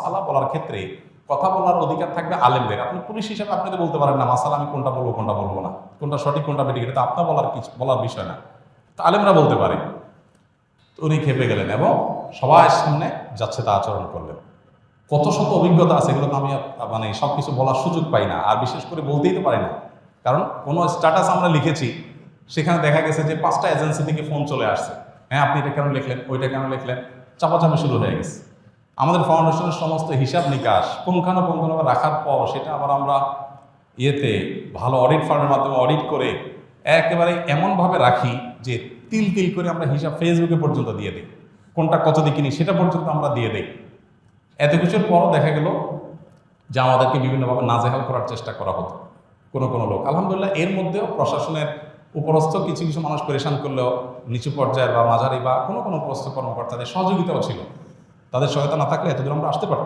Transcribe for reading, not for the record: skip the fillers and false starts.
মাসালা বলার ক্ষেত্রে কথা বলার অধিকার থাকবে আলেমদের। আপনি পুলিশ হিসাবে আপনি তো বলতে পারেন না মাসালা আমি কোনটা বলবো কোনটা বলবো না, কোনটা সঠিক কোনটা বেঠিক, এটা তো আপনার বলার বিষয় না, তো আলেমরা বলতে পারে। তো উনি খেপে গেলেন এবং সবার সামনে যাচ্ছে তা আচরণ করলেন। কত শত অভিজ্ঞতা আছে, এগুলো তো আমি মানে সব কিছু বলার সুযোগ পাই না, আর বিশেষ করে বলতেই তো পারি না। কারণ কোনো স্ট্যাটাস আমরা লিখেছি, সেখানে দেখা গেছে যে 5টা এজেন্সি থেকে ফোন চলে আসছে, হ্যাঁ আপনি এটা কেন লিখলেন, ওইটা কেন লিখলেন, চাপাচাপি শুরু হয়ে গেছে। আমাদের ফাউন্ডেশনের সমস্ত হিসাব নিকাশ পুঙ্খানুপুঙ্খভাবে রাখার পর সেটা আবার আমরা ভালো অডিট ফার্মের মাধ্যমে অডিট করে একেবারে এমনভাবে রাখি যে তিল তিল করে আমরা হিসাব ফেসবুকে পর্যন্ত দিয়ে দিই, কোনটা কত দিকিনি সেটা পর্যন্ত আমরা দিয়ে দিই। এত কিছুর পরও দেখা গেল যে আমাদেরকে বিভিন্নভাবে নাজেহাল করার চেষ্টা করা হতো কোনো কোনো লোক। আলহামদুলিল্লাহ এর মধ্যেও প্রশাসনের উপরস্থ কিছু কিছু মানুষ পরেশান করলেও নিচু পর্যায়ের বা মাঝারি বা কোনো কোনো উপরস্থ কর্মকর্তাদের সহযোগিতাও ছিল। তাদের সহায়তা না থাকলে এতদূর আমরা আসতে পারতাম।